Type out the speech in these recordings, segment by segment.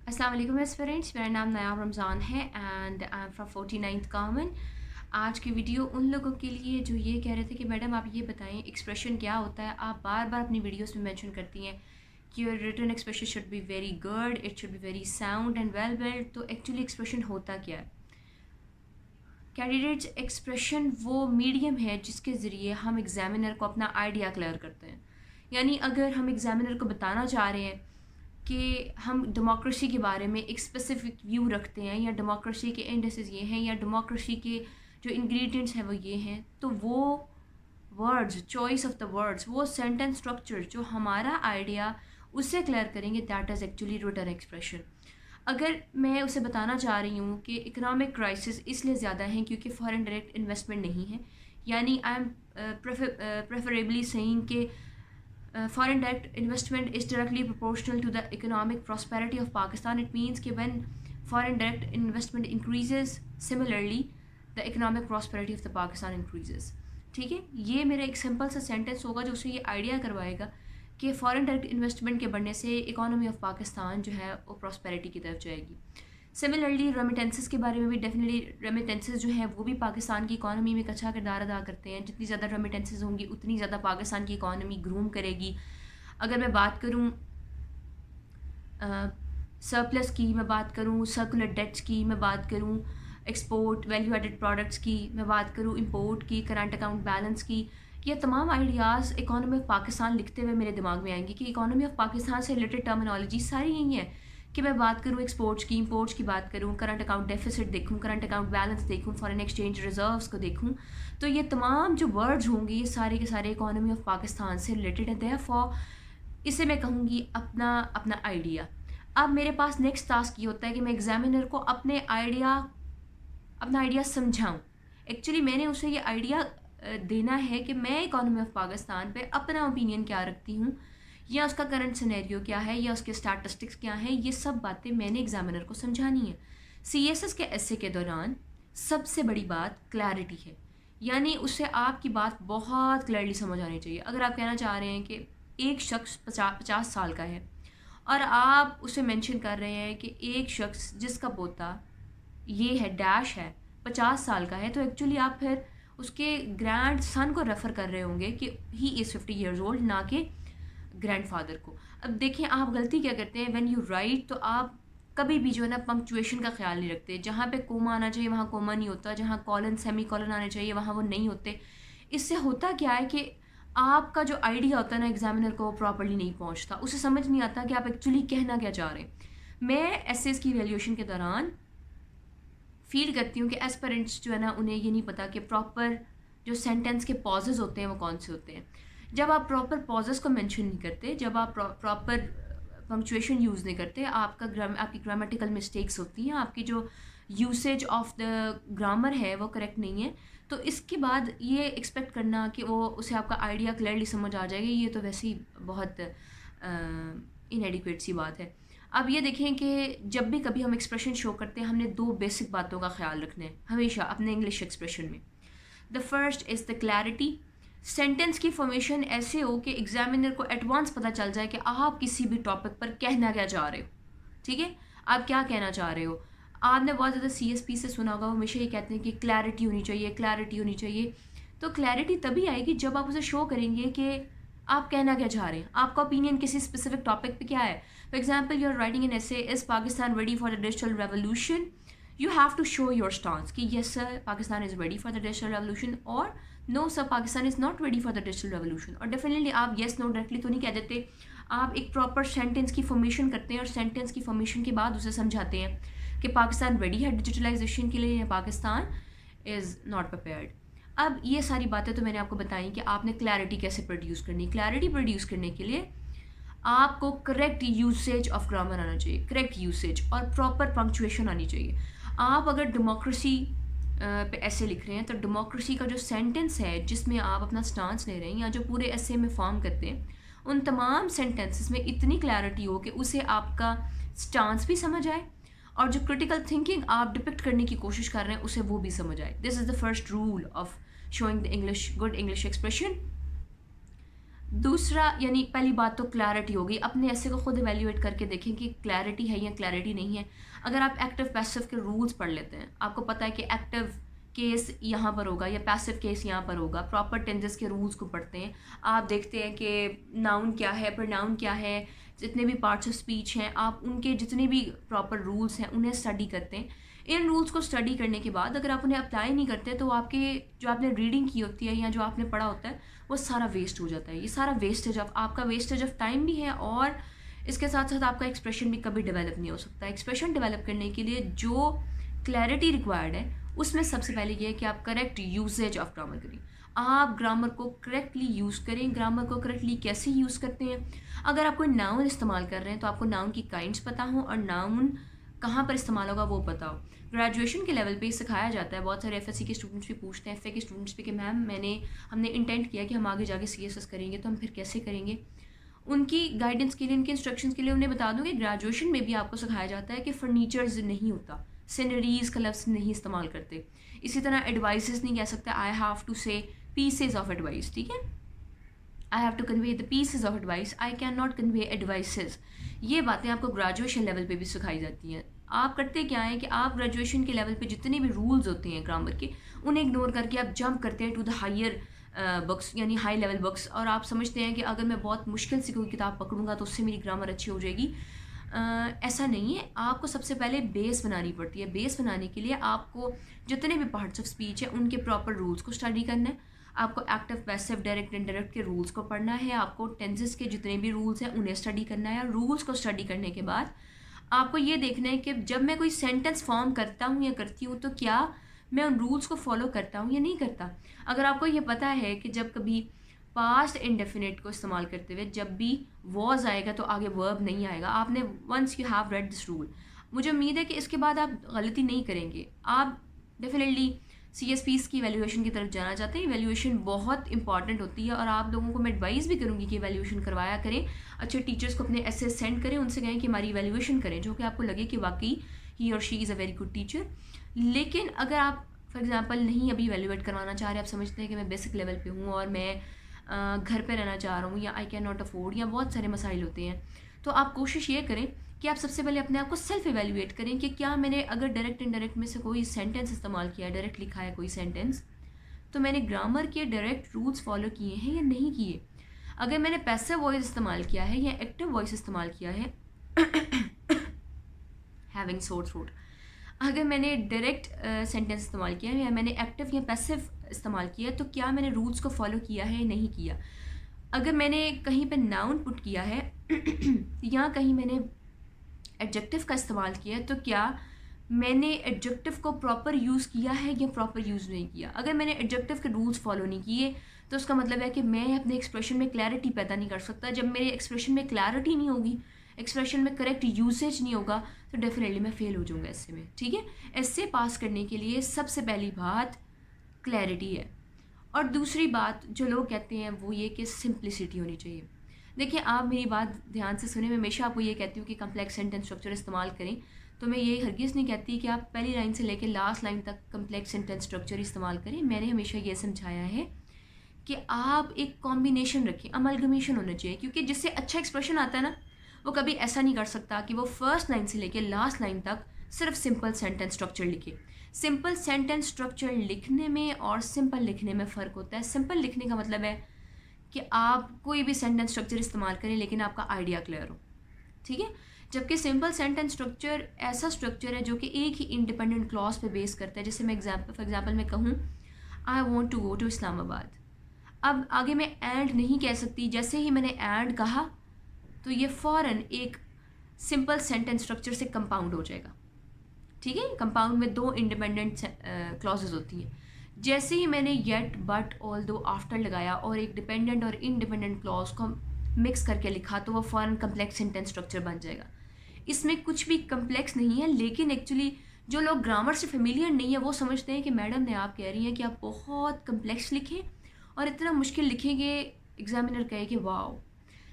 अस्सलाम वालेकुम फ्रेंड्स, मेरा नाम नायाब रमज़ान है and I am from 49th common. आज की वीडियो उन लोगों के लिए जो ये कह रहे थे कि मैडम आप ये बताएं एक्सप्रेशन क्या होता है। आप बार बार अपनी वीडियोस में मेंशन करती हैं कि your written expression should be very good, it should be very sound and well build. तो एक्चुअली एक्सप्रेशन होता क्या है? कैंडिडेट्स एक्सप्रेशन वो मीडियम है जिसके ज़रिए हम एग्ज़ामिनर को अपना आइडिया क्लियर करते हैं। यानी अगर हम एग्ज़ामिनर को बताना चाह रहे हैं कि हम डेमोक्रेसी के बारे में एक स्पेसिफिक व्यू रखते हैं या डेमोक्रेसी के इंडेसेस ये हैं या डेमोक्रेसी के जो इंग्रेडिएंट्स हैं वो ये हैं, तो वो words, choice of the words, वो सेंटेंस स्ट्रक्चर जो हमारा आइडिया उससे क्लियर करेंगे, that is actually written expression. अगर मैं उसे बताना चाह रही हूँ कि इकोनॉमिक क्राइसिस इसलिए ज़्यादा है क्योंकि फॉरेन डायरेक्ट इन्वेस्टमेंट नहीं है, यानी आई एम प्रेफरेबली सेइंग कि foreign direct investment is directly proportional to the economic prosperity of Pakistan. It means कि when foreign direct investment increases, similarly the economic prosperity of the Pakistan increases. ठीक है, ये मेरा एक simple सा sentence होगा जो उसे ये आइडिया करवाएगा कि फॉरेन डायरेक्ट इन्वेस्टमेंट के बढ़ने से इकोनॉमी ऑफ पाकिस्तान जो है वो प्रॉस्पेरिटी की तरफ जाएगी। सिमिलरली रेमिटेंसेस के बारे में भी डेफिनेटली रेमिटेंसेस जो हैं वो भी पाकिस्तान की इकॉनमी में एक अच्छा किरदार अदा करते हैं। जितनी ज़्यादा रेमिटेंसेस होंगी उतनी ज़्यादा पाकिस्तान की इकॉनमी ग्रूम करेगी। अगर मैं बात करूँ सरप्लस की, मैं बात करूँ सर्कुलर डेट्स की, मैं बात करूँ एक्सपोर्ट वैल्यू एडेड प्रोडक्ट्स की, मैं बात करूँ इंपोर्ट की, करंट अकाउंट बैलेंस की, ये तमाम आइडियाज़ इकॉनमी ऑफ पाकिस्तान लिखते हुए मेरे दिमाग में आएंगे कि इकॉनमी ऑफ पाकिस्तान से रिलेटेड टर्मिनोलॉजी सारी यही है कि मैं बात करूँ एक्सपोर्ट्स की, इंपोर्ट्स की बात करूँ, करंट अकाउंट डेफिसिट देखूँ, करंट अकाउंट बैलेंस देखूँ, फॉरेन एक्सचेंज रिजर्व्स को देखूँ, तो ये तमाम जो वर्ड्स होंगे ये सारे के सारे इकॉनमी ऑफ पाकिस्तान से रिलेटेड है। देयरफॉर इसे मैं कहूँगी अपना अपना आइडिया। अब मेरे पास नेक्स्ट टास्क ये होता है कि मैं एग्जामिनर को अपना आइडिया समझाऊँ। एक्चुअली मैंने उसे ये आइडिया देना है कि मैं इकॉनमी ऑफ पाकिस्तान पे अपना ओपिनियन क्या रखती हूँ, या उसका करंट सिनेरियो क्या है, या उसके स्टैटिस्टिक्स क्या हैं, ये सब बातें मैंने एग्जामिनर को समझानी है। सीएसएस के एसे के दौरान सबसे बड़ी बात क्लैरिटी है, यानी उससे आपकी बात बहुत क्लियरली समझ आनी चाहिए। अगर आप कहना चाह रहे हैं कि एक शख्स 50 साल का है और आप उसे मेंशन कर रहे हैं कि एक शख्स जिसका पोता ये है डैश है 50 साल का है, तो एक्चुअली आप फिर उसके ग्रैंड सन को रेफ़र कर रहे होंगे कि ही इज़ 50 ईयर्स ओल्ड, ना कि ग्रैंड फादर को। अब देखिए आप गलती क्या करते हैं, व्हेन यू राइट तो आप कभी भी जो है ना पंक्चुएशन का ख्याल नहीं रखते। जहाँ पे कोमा आना चाहिए वहाँ कोमा नहीं होता, जहाँ कॉलन सेमी कॉलन आने चाहिए वहाँ वो नहीं होते। इससे होता क्या है कि आपका जो आइडिया होता है ना एग्जामिनर को प्रॉपर्ली नहीं पहुँचता, उसे समझ नहीं आता कि आप एक्चुअली कहना क्या चाह रहे हैं। मैं एसेस की वैल्यूएशन के दौरान फील करती हूँ कि एस्पिरेंट्स जो है ना उन्हें ये नहीं पता कि प्रॉपर जो सेंटेंस के पॉजेज़ होते हैं वो कौन से होते हैं। जब आप प्रॉपर पॉजेज़ को मेंशन नहीं करते, जब आप प्रॉपर पंक्चुएशन यूज़ नहीं करते, आपकी ग्रामेटिकल मिस्टेक्स होती हैं, आपकी जो यूसेज ऑफ द ग्रामर है वो करेक्ट नहीं है, तो इसके बाद ये एक्सपेक्ट करना कि वो उसे आपका आइडिया क्लियरली समझ आ जाएगी, ये तो वैसे ही बहुत इनएडिक्वेट सी बात है। अब ये देखें कि जब भी कभी हम एक्सप्रेशन शो करते हैं हमने दो बेसिक बातों का ख्याल रखना है हमेशा अपने इंग्लिश एक्सप्रेशन में। The first is the clarity. Sentence की फॉर्मेशन ऐसे हो कि एग्जामिनर को एडवांस पता चल जाए कि आप किसी भी टॉपिक पर कहना क्या चाह रहे हो। ठीक है, आप क्या कहना चाह रहे हो। आपने बहुत ज़्यादा सीएसपी से सुना होगा, वो हमेशा ये कहते हैं कि क्लैरिटी होनी चाहिए, क्लैरिटी होनी चाहिए। तो क्लैरिटी तभी आएगी जब आप उसे शो करेंगे कि आप कहना क्या चाह रहे हैं, आपका ओपिनियन किसी स्पेसिफिक टॉपिक पे क्या है। For example you are writing an essay, is Pakistan ready for the digital revolution, you have to show your stance कि yes sir Pakistan is ready for the digital revolution और no sir Pakistan is not ready for the digital revolution। और definitely आप yes no directly तो नहीं कह देते, आप एक proper sentence की formation करते हैं और sentence की formation के बाद उसे समझाते हैं कि पाकिस्तान ready है digitalization के लिए या पाकिस्तान is not prepared। अब ये सारी बातें तो मैंने आपको बताई कि आपने clarity कैसे produce करनी। clarity produce करने के लिए आपको करेक्ट यूसेज ऑफ ग्रामर आना चाहिए, करेक्ट यूसेज और प्रॉपर पंक्चुएशन आनी चाहिए। आप अगर डेमोक्रेसी पे ऐसे लिख रहे हैं तो डेमोक्रेसी का जो सेंटेंस है जिसमें आप अपना स्टांस ले रहे हैं या जो पूरे ऐसे में फॉर्म करते हैं, उन तमाम सेंटेंसेस में इतनी क्लैरिटी हो कि उसे आपका स्टांस भी समझ आए और जो क्रिटिकल थिंकिंग आप डिपिक्ट करने की कोशिश कर रहे हैं उसे वो भी समझ आए। This is the first rule of showing the English good English expression. दूसरा, यानी पहली बात तो क्लैरिटी होगी, अपने ऐसे को खुद इवेल्यूएट करके देखें कि क्लैरिटी है या क्लैरिटी नहीं है। अगर आप एक्टिव पैसिव के रूल्स पढ़ लेते हैं, आपको पता है कि एक्टिव केस यहाँ पर होगा या पैसिव केस यहाँ पर होगा, प्रॉपर टेंसेस के रूल्स को पढ़ते हैं, आप देखते हैं कि नाउन क्या है, प्रोनाउन क्या है, जितने भी पार्ट्स ऑफ स्पीच हैं आप उनके जितने भी प्रॉपर रूल्स हैं उन्हें स्टडी करते हैं। इन रूल्स को स्टडी करने के बाद अगर आप उन्हें अप्लाई नहीं करते तो आपके जो आपने रीडिंग की होती है या जो आपने पढ़ा होता है वो सारा वेस्ट हो जाता है। ये सारा वेस्टेज ऑफ आपका वेस्टेज ऑफ टाइम भी है, और इसके साथ साथ आपका एक्सप्रेशन भी कभी डेवलप नहीं हो सकता। एक्सप्रेशन डेवलप करने के लिए जो क्लैरिटी रिक्वायर्ड है उसमें सबसे पहले ये है कि आप करेक्ट यूजेज ऑफ ग्रामर करें, आप ग्रामर को करेक्टली यूज़ करें। ग्रामर को करेक्टली कैसे यूज़ करते हैं, अगर आप कोई नाउन इस्तेमाल कर रहे हैं तो आपको नाउन की काइंड्स पता हो और नाउन कहाँ पर इस्तेमाल होगा वो पता हो। ग्रेजुएशन के लेवल पे सिखाया जाता है, बहुत सारे एफएससी के स्टूडेंट्स भी पूछते हैं, एफए के स्टूडेंट्स भी कि मैम हमने इंटेंट किया कि हम आगे जाके सीएसएस करेंगे तो हम फिर कैसे करेंगे। उनकी गाइडेंस के लिए, उनके इंस्ट्रक्शंस के लिए उन्हें बता दूँ कि ग्रेजुएशन में भी आपको सिखाया जाता है कि फर्नीचर्स नहीं होता, सिनरीज का लफ्ज़ नहीं इस्तेमाल करते। इसी तरह एडवाइसेस नहीं कह सकते, I have to say pieces of advice, ठीक है, I have to convey the pieces of advice, I can not convey advices. ये बातें आपको ग्रेजुएशन लेवल पे भी सिखाई जाती हैं। आप करते क्या है कि आप ग्रेजुएशन के लेवल पे जितने भी रूल्स होते हैं ग्रामर के उन्हें इग्नोर करके आप जंप करते हैं टू द हायर बुक्स, यानी हाई लेवल बुक्स, और आप समझते हैं कि अगर मैं बहुत मुश्किल से कोई किताब पकड़ूंगा तो उससे मेरी ग्रामर अच्छी हो जाएगी। ऐसा नहीं है, आपको सबसे पहले बेस बनानी पड़ती है। बेस बनाने के लिए आपको जितने भी पार्ट्स ऑफ स्पीच है उनके प्रॉपर रूल्स को स्टडी करना है, आपको एक्टिव पैसिव डायरेक्ट इनडायरेक्ट के रूल्स को पढ़ना है, आपको टेंसेस के जितने भी रूल्स हैं उन्हें स्टडी करना है। रूल्स को स्टडी करने के बाद आपको ये देखना है कि जब मैं कोई सेंटेंस फॉर्म करता हूँ या करती हूँ तो क्या मैं उन रूल्स को फॉलो करता हूँ या नहीं करता। अगर आपको ये पता है कि जब कभी पास्ट इंडेफिनिट को इस्तेमाल करते हुए जब भी वॉज आएगा तो आगे वर्ब नहीं आएगा, आपने once you have read this rule, मुझे उम्मीद है कि इसके बाद आप गलती नहीं करेंगे। आप डेफिनेटली CSPs की वैल्यूएशन की तरफ जाना चाहते हैं। वैल्यूएशन बहुत इंपॉर्टेंट होती है और आप लोगों को मैं एडवाइस भी करूँगी कि वैल्यूएशन करवाया करें, अच्छे टीचर्स को अपने एसे सेंड करें, उनसे कहें कि हमारी वैल्यूएशन करें, जो कि आपको लगे कि वाकई ही और she is a very good teacher. लेकिन अगर आप फॉर एग्जांपल नहीं अभी वैल्यूएट करवाना चाह रहे, आप समझते हैं कि मैं बेसिक लेवल पे हूँ और मैं घर पे रहना चाह रहा हूँ या आई कैन नॉट अफोर्ड या बहुत सारे मसाइल होते हैं, तो आप कोशिश ये करें कि आप सबसे पहले अपने आप को सेल्फ एवेल्यूएट करें कि क्या मैंने अगर डायरेक्ट इनडायरेक्ट में से कोई सेंटेंस इस्तेमाल किया है, डायरेक्ट लिखा है कोई सेंटेंस, तो मैंने ग्रामर के डायरेक्ट रूल्स फॉलो किए हैं या नहीं किए। अगर मैंने पैसिव वॉइस इस्तेमाल किया है या एक्टिव वॉइस इस्तेमाल किया है हैविंग सोर थ्रोट, अगर मैंने डायरेक्ट सेंटेंस इस्तेमाल किया है या मैंने एक्टिव या पैसिव इस्तेमाल किया तो क्या मैंने रूल्स को फॉलो किया है या नहीं किया। अगर मैंने कहीं पे नाउन पुट किया है या कहीं मैंने एडजेक्टिव का इस्तेमाल किया है तो क्या मैंने एडजेक्टिव को प्रॉपर यूज़ किया है या प्रॉपर यूज़ नहीं किया। अगर मैंने एडजेक्टिव के रूल्स फॉलो नहीं किए तो उसका मतलब है कि मैं अपने एक्सप्रेशन में क्लैरिटी पैदा नहीं कर सकता। जब मेरे एक्सप्रेशन में क्लैरिटी नहीं होगी, एक्सप्रेशन में करेक्ट यूसेज नहीं होगा, तो डेफिनेटली मैं फेल हो जाऊँगा ऐसे में, ठीक है। ऐसे पास करने के लिए सबसे पहली बात क्लैरिटी है, और दूसरी बात जो लोग कहते हैं वो ये कि सिंप्लिसिटी होनी चाहिए। देखिए, आप मेरी बात ध्यान से सुने, मैं हमेशा आपको ये कहती हूँ कि कम्प्लेक्स सेंटेंस स्ट्रक्चर इस्तेमाल करें, तो मैं ये हरगिज़ नहीं कहती कि आप पहली लाइन से लेकर लास्ट लाइन तक कम्प्लेक्स सेंटेंस स्ट्रक्चर इस्तेमाल करें। मैंने हमेशा ये समझाया है कि आप एक कॉम्बिनेशन रखें, अमलगमेशन होना चाहिए, क्योंकि जिससे अच्छा एक्सप्रेशन आता है ना, वो कभी ऐसा नहीं कर सकता कि वो फर्स्ट लाइन से लेकर लास्ट लाइन तक सिर्फ सिंपल सेंटेंस स्ट्रक्चर लिखे। सिंपल सेंटेंस स्ट्रक्चर लिखने में और सिंपल लिखने में फ़र्क होता है। सिंपल लिखने का मतलब है कि आप कोई भी सेंटेंस स्ट्रक्चर इस्तेमाल करें लेकिन आपका आइडिया क्लियर हो, ठीक है। जबकि सिंपल सेंटेंस स्ट्रक्चर ऐसा स्ट्रक्चर है जो कि एक ही इंडिपेंडेंट क्लॉज पे बेस करता है। जैसे मैं फॉर एग्जांपल मैं कहूँ I want to go to Islamabad, अब आगे मैं एंड नहीं कह सकती। जैसे ही मैंने एंड कहा तो ये फ़ौरन एक सिंपल सेंटेंस स्ट्रक्चर से कंपाउंड हो जाएगा, ठीक है। कंपाउंड में दो इंडिपेंडेंट क्लॉजेज होती हैं। जैसे ही मैंने येट, बट, ऑल दो, आफ्टर लगाया और एक डिपेंडेंट और इंडिपेंडेंट क्लॉज को मिक्स करके लिखा तो वो फ़ौरन कम्प्लेक्स सेंटेंस स्ट्रक्चर बन जाएगा। इसमें कुछ भी कम्प्लेक्स नहीं है, लेकिन एक्चुअली जो लोग ग्रामर से फेमिलियर नहीं है वो समझते हैं कि मैडम ने आप कह रही हैं कि आप बहुत कम्प्लेक्स लिखें और इतना मुश्किल लिखेंगे, एग्जामिनर कहे कि वाओ।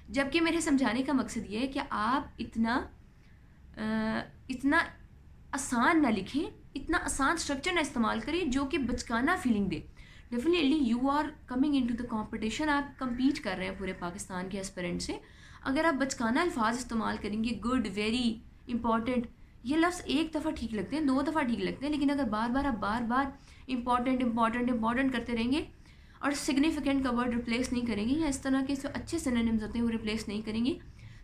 जबकि मेरे समझाने का मकसद ये है कि आप इतना आसान ना लिखें, इतना आसान स्ट्रक्चर ना इस्तेमाल करें जो कि बचकाना फीलिंग दे। Definitely you are coming in to the competition, آپ کمپیٹ کر رہے ہیں پورے پاکستان کے ایسپیرنٹ سے. اگر آپ بچکانہ الفاظ استعمال کریں گے، گڈ، ویری، امپورٹنٹ، یہ لفظ ایک دفعہ ٹھیک لگتے ہیں، 2 دفعہ ٹھیک لگتے ہیں، لیکن اگر بار بار آپ بار بار امپورٹنٹ امپورٹنٹ امپورٹنٹ کرتے رہیں گے اور سگنیفیکنٹ کا ورڈ ریپلیس نہیں کریں گے، یا اس طرح کے جو اچھے سینونیمز ہوتے ہیں وہ ریپلیس نہیں کریں گے،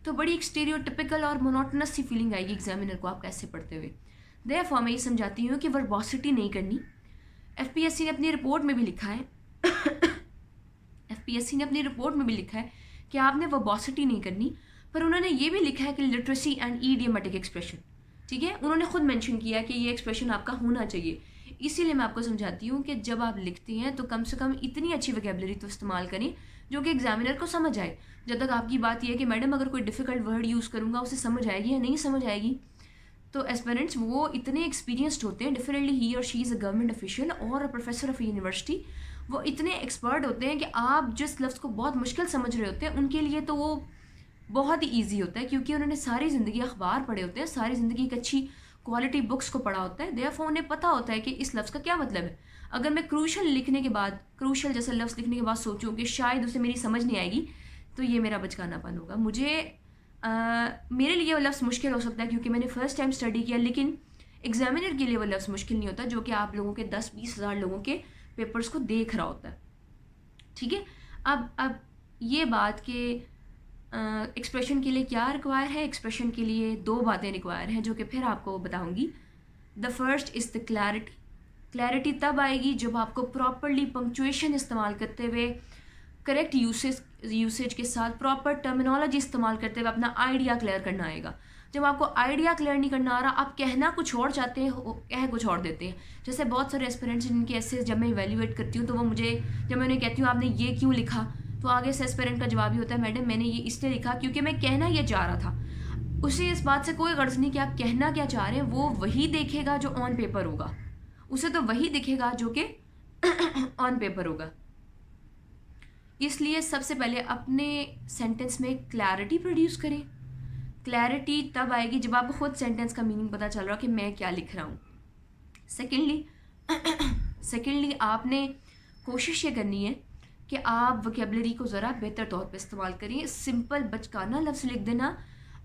تو بڑی ایک اسٹیریوٹیپیکل اور مونوٹنس سی فیلنگ آئے گی ایگزامینر کو آپ کیسے پڑھتے ہوئے. دیئرفور میں یہ سمجھاتی ہوں کہ وربوسٹی نہیں کرنی. ایف پی ایس سی نے اپنی رپورٹ میں بھی لکھا ہے ایف پی ایس سی نے اپنی رپورٹ میں بھی لکھا ہے کہ آپ نے وربوسٹی نہیں کرنی، پر انہوں نے یہ بھی لکھا ہے کہ لٹریسی اینڈ ایڈیومیٹک ایکسپریشن. ٹھیک ہے، انہوں نے خود مینشن کیا کہ یہ ایکسپریشن آپ کا ہونا چاہیے. اسی لیے میں آپ کو سمجھاتی ہوں کہ جب آپ لکھتے ہیں تو کم سے کم اتنی اچھی ویکیبلری تو استعمال کریں جو کہ ایگزامینر کو سمجھ آئے. جب تک آپ کی بات یہ ہے کہ میڈم اگر کوئی ڈیفیکلٹ ورڈ یوز کروں گا اسے سمجھ آئے گی یا نہیں سمجھ آئے گی، تو ایسپیرنٹس وہ اتنے ایکسپیرینسڈ ہوتے ہیں، ڈیفینیٹلی ہی اور شی از اے گورنمنٹ آفیشیل اور اے پروفیسر آف یونیورسٹی، وہ اتنے ایکسپرٹ ہوتے ہیں کہ آپ جس لفظ کو بہت مشکل سمجھ رہے ہوتے ہیں ان کے لیے تو وہ بہت ہی ایزی ہوتا ہے، کیونکہ انہوں نے ساری زندگی اخبار پڑھے ہوتے ہیں، ساری زندگی ایک اچھی کوالٹی بکس کو پڑھا ہوتا ہے. دیئرفور انہیں پتہ ہوتا ہے کہ اس لفظ کا کیا مطلب ہے. اگر میں کروشل لکھنے کے بعد، کروشل جیسا لفظ لکھنے کے بعد سوچوں کہ شاید اسے میری سمجھ نہیں آئے گی، تو یہ میرا بچکانہ پن ہوگا. میرے لیے وہ لفظ مشکل ہو سکتا ہے کیونکہ میں نے فرسٹ ٹائم اسٹڈی کیا، لیکن ایگزامینر کے لیے وہ لفظ مشکل نہیں ہوتا جو کہ آپ لوگوں کے 10-20 ہزار لوگوں کے پیپرز کو دیکھ رہا ہوتا ہے. ٹھیک ہے، اب یہ بات کہ ایکسپریشن کے لیے کیا ریکوائر ہے. ایکسپریشن کے لیے 2 باتیں ریکوائر ہیں جو کہ پھر آپ کو بتاؤں گی. The first is the clarity. Clarity تب آئے گی جب آپ کو پراپرلی پنکچویشن استعمال کرتے ہوئے، کریکٹ یوسیج کے ساتھ پراپر ٹرمینالوجی استعمال کرتے ہوئے اپنا آئیڈیا کلیئر کرنا آئے گا. جب آپ کو آئیڈیا کلیئر نہیں کرنا آ رہا، آپ کہنا کچھ اور چاہتے ہیں، کہہ کچھ اور دیتے ہیں. جیسے بہت سارے ایسپیرنٹس جن کے ایسے جب میں ایویلیویٹ کرتی ہوں تو وہ مجھے، جب میں انہیں کہتی ہوں آپ نے یہ کیوں لکھا، تو آگے سے ایسپیرنٹ کا جواب ہی ہوتا ہے میڈم میں نے یہ اس لیے لکھا کیونکہ میں کہنا یہ چاہ رہا تھا. اسے اس بات سے کوئی غرض نہیں کہ آپ کہنا کیا چاہ رہے ہیں، وہ وہی دیکھے گا جو آن پیپر ہوگا، اسے تو وہی دکھے گا جو کہ آن پیپر ہوگا. اس لیے سب سے پہلے اپنے سینٹنس میں کلیئرٹی پروڈیوس کریں. کلیئرٹی تب آئے گی جب آپ کو خود سینٹنس کا میننگ پتہ چل رہا کہ میں کیا لکھ رہا ہوں. سیکنڈلی آپ نے کوشش یہ کرنی ہے کہ آپ وکیبلری کو ذرا بہتر طور پہ استعمال کریں. سمپل بچکانہ لفظ لکھ دینا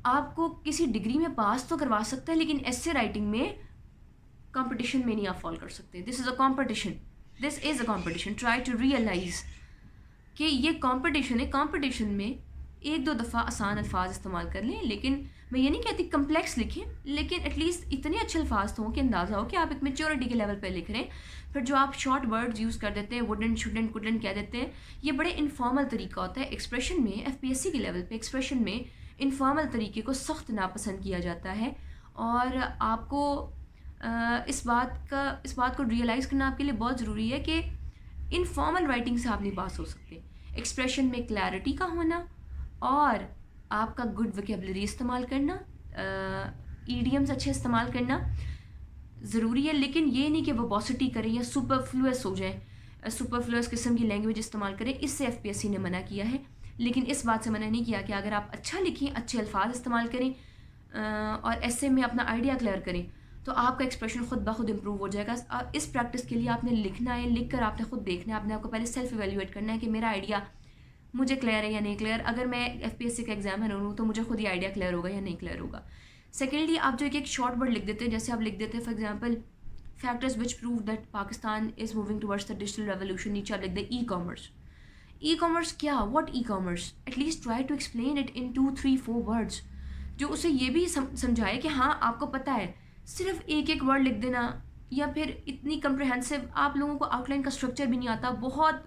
آپ کو کسی ڈگری میں پاس تو کروا سکتا ہے، لیکن ایسے رائٹنگ میں کمپٹیشن میں نہیں آپ فال کر سکتے. This is a competition. Try to realise کہ یہ کمپٹیشن ہے. کمپٹیشن میں 1-2 دفعہ آسان الفاظ استعمال کر لیں، لیکن میں یہ نہیں کہتی کمپلیکس لکھیں، لیکن ایٹ لیسٹ اتنے اچھے الفاظ تو ہوں کہ اندازہ ہو کہ آپ ایک میچورٹی کے لیول پہ لکھ رہے ہیں. پھر جو آپ شارٹ ورڈز یوز کر دیتے ہیں، ووڈنٹ، شوڈنٹ، کوڈنٹ کہہ دیتے ہیں، یہ بڑے انفارمل طریقہ ہوتا ہے. ایکسپریشن میں ایف پی ایس سی کے لیول پہ ایکسپریشن میں انفارمل طریقے کو سخت ناپسند کیا جاتا ہے، اور آپ کو اس بات کو ریئلائز کرنا آپ کے لیے بہت ضروری ہے کہ انفارمل رائٹنگ سے آپ نہیں پاس ہو سکتے. ایکسپریشن میں کلیئرٹی کا ہونا اور آپ کا گڈ وکیبلری استعمال کرنا، ایڈیمز اچھے استعمال کرنا ضروری ہے، لیکن یہ نہیں کہ وربوسٹی کریں یا سپرفلوئس ہو جائیں، سپرفلوئس قسم کی لینگویج استعمال کریں. اس سے ایف پی ایس سی نے منع کیا ہے، لیکن اس بات سے منع نہیں کیا کہ اگر آپ اچھا لکھیں، اچھے الفاظ استعمال کریں اور ایسے میں اپنا آئیڈیا کلیئر کریں تو آپ کا ایکسپریشن خود بخود امپروو ہو جائے گا. اس پریکٹس کے لیے آپ نے لکھنا ہے، لکھ کر آپ نے خود دیکھنا ہے، آپ نے آپ کو پہلے سیلف ایویلیویٹ کرنا ہے کہ میرا آئیڈیا مجھے کلیئر ہے یا نہیں کلیئر. اگر میں ایف پی ایس سی کا ایگزامنر ہوں تو مجھے خود یہ آئیڈیا کلیئر ہوگا یا نہیں کلیئر ہوگا. سیکنڈلی آپ جو ایک شارٹ ورڈ لکھ دیتے ہیں، جیسے آپ لکھ دیتے ہیں for example factors which prove that Pakistan is moving towards the digital revolution, نیچے آپ لکھ دیں ای کامرس. ای کامرس کیا، what e commerce? At least try to explain it in 2-3-4 words جو اسے یہ بھی سمجھائے کہ ہاں آپ کو پتہ ہے. صرف ایک ورڈ لکھ دینا یا پھر اتنی کمپریہنسو، آپ لوگوں کو آؤٹ لائن کا اسٹرکچر بھی نہیں آتا، بہت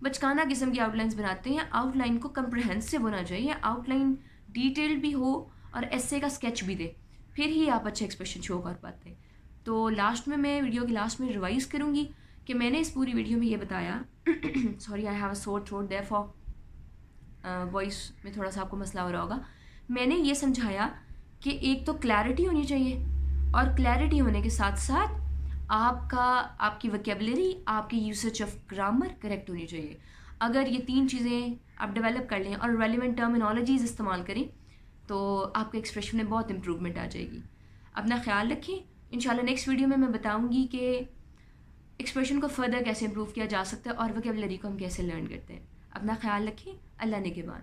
بچکانہ قسم کی آؤٹ لائنس بناتے ہیں. آؤٹ لائن کو کمپریہنسو ہونا چاہیے، آؤٹ لائن ڈیٹیل بھی ہو اور ایسے کا اسکیچ بھی دے، پھر ہی آپ اچھے ایکسپریشن شو کر پاتے ہیں. تو لاسٹ میں ویڈیو کے لاسٹ میں ریوائز کروں گی کہ میں نے اس پوری ویڈیو میں یہ بتایا سوری آئی ہیو اے سور تھروٹ دیئر فار وائس میں تھوڑا سا آپ کو مسئلہ ہو رہا ہوگا. میں نے یہ سمجھایا کہ ایک تو کلیئرٹی ہونی چاہیے، اور کلیئرٹی ہونے کے ساتھ ساتھ آپ کی وکیبلری، آپ کی یوسیج آف گرامر کریکٹ ہونی چاہیے. اگر یہ 3 چیزیں آپ ڈیولپ کر لیں اور ریلیونٹ ٹرمینالوجیز استعمال کریں تو آپ کے ایکسپریشن میں بہت امپروومنٹ آ جائے گی. اپنا خیال رکھیں. انشاءاللہ نیکسٹ ویڈیو میں بتاؤں گی کہ ایکسپریشن کو فردر کیسے امپروو کیا جا سکتا ہے اور ووکیبلری کو ہم کیسے لرن کرتے ہیں. اپنا خیال رکھیں. اللہ نگہبان.